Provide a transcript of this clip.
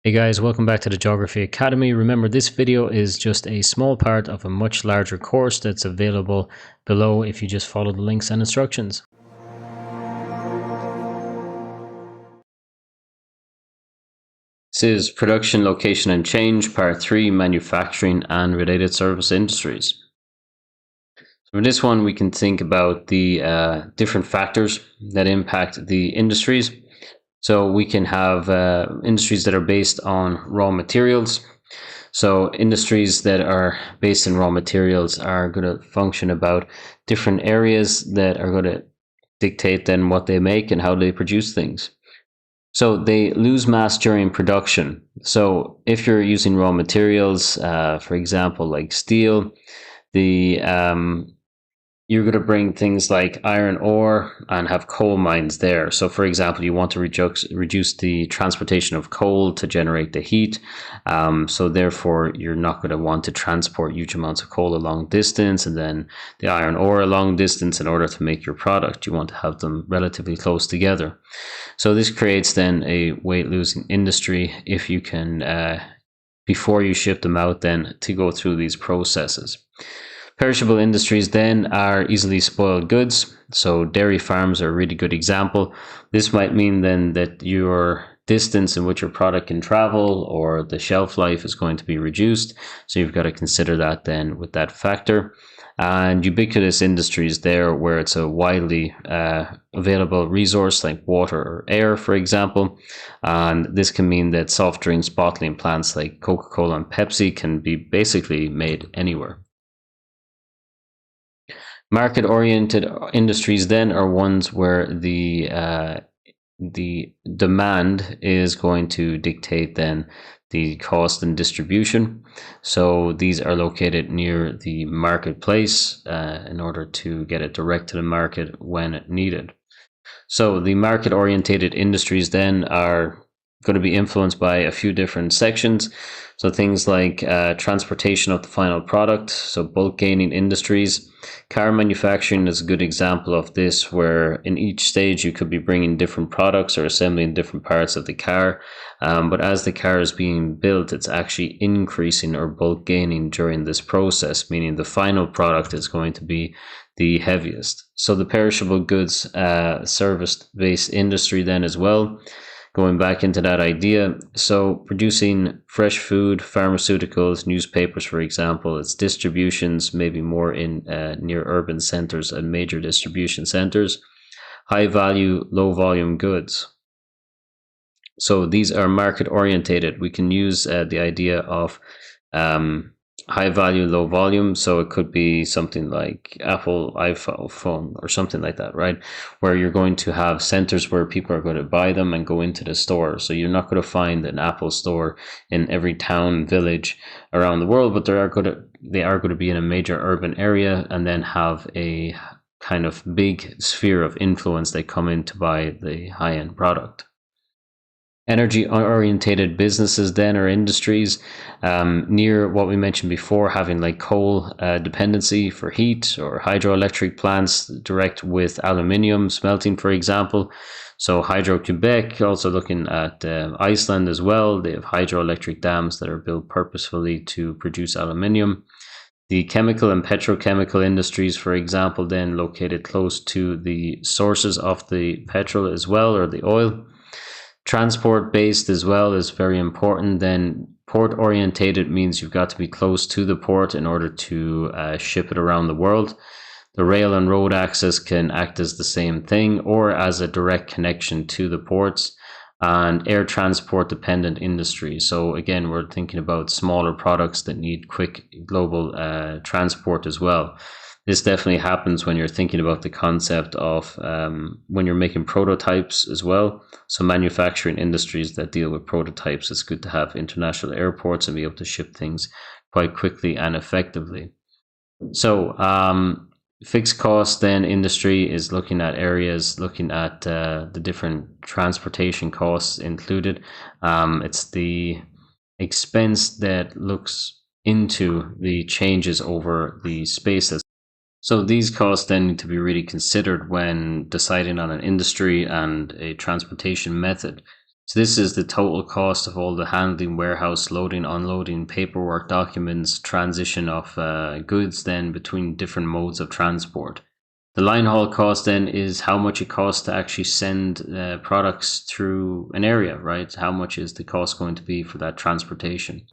Hey guys, welcome back to the Geography Academy. Remember, this video is just a small part of a much larger course that's available below if you just follow the links and instructions. This is Production, Location and Change, Part 3, Manufacturing and Related Service Industries. So for this one, we can think about the different factors that impact the industries. So we can have industries that are based on raw materials. So industries that are based in raw materials are going to function about different areas that are going to dictate then what they make and how they produce things. So they lose mass during production. So if you're using raw materials, for example, like steel, the you're going to bring things like iron ore and have coal mines there. So, for example, you want to reduce the transportation of coal to generate the heat. So, therefore, you're not going to want to transport huge amounts of coal a long distance and then the iron ore a long distance in order to make your product. You want to have them relatively close together. So, this creates then a weight losing industry if you can, before you ship them out, then to go through these processes. Perishable industries then are easily spoiled goods. So dairy farms are a really good example. This might mean then that your distance in which your product can travel or the shelf life is going to be reduced. So you've got to consider that then with that factor. And ubiquitous industries there where it's a widely available resource like water or air, for example. And this can mean that soft drinks bottling plants like Coca-Cola and Pepsi can be basically made anywhere. Market-oriented industries then are ones where the demand is going to dictate then the cost and distribution. So these are located near the marketplace in order to get it direct to the market when needed. So the market-oriented industries then are going to be influenced by a few different sections. So things like transportation of the final product, so bulk gaining industries. Car manufacturing is a good example of this, where in each stage you could be bringing different products or assembling different parts of the car. But as the car is being built, it's actually increasing or bulk gaining during this process, meaning the final product is going to be the heaviest. So the perishable goods service-based industry then as well, going back into that idea. So producing fresh food, pharmaceuticals, newspapers, for example, its distributions maybe more in near urban centers and major distribution centers. High value, low volume goods. So these are market orientated. We can use the idea of high value, low volume. So it could be something like Apple iPhone or something like that, right? Where you're going to have centers where people are going to buy them and go into the store. So you're not going to find an Apple store in every town, village around the world, but they are going to be in a major urban area and then have a kind of big sphere of influence. They come in to buy the high-end product. Energy orientated businesses then or industries near what we mentioned before, having like coal dependency for heat, or hydroelectric plants direct with aluminium smelting, for example. So Hydro-Quebec, also looking at Iceland as well. They have hydroelectric dams that are built purposefully to produce aluminium. The chemical and petrochemical industries, for example, then located close to the sources of the petrol as well, or the oil. Transport based as well is very important. Then port orientated means you've got to be close to the port in order to ship it around the world. The rail and road access can act as the same thing or as a direct connection to the ports. And air transport dependent industry. So again, we're thinking about smaller products that need quick global transport as well. This definitely happens when you're thinking about the concept of when you're making prototypes as well. So manufacturing industries that deal with prototypes, it's good to have international airports and be able to ship things quite quickly and effectively. So fixed cost then industry is looking at areas, looking at the different transportation costs included. It's the expense that looks into the changes over the spaces. So these costs then need to be really considered when deciding on an industry and a transportation method. So this is the total cost of all the handling, warehouse, loading, unloading, paperwork, documents, transition of goods then between different modes of transport. The line haul cost then is how much it costs to actually send products through an area, right? How much is the cost going to be for that transportation?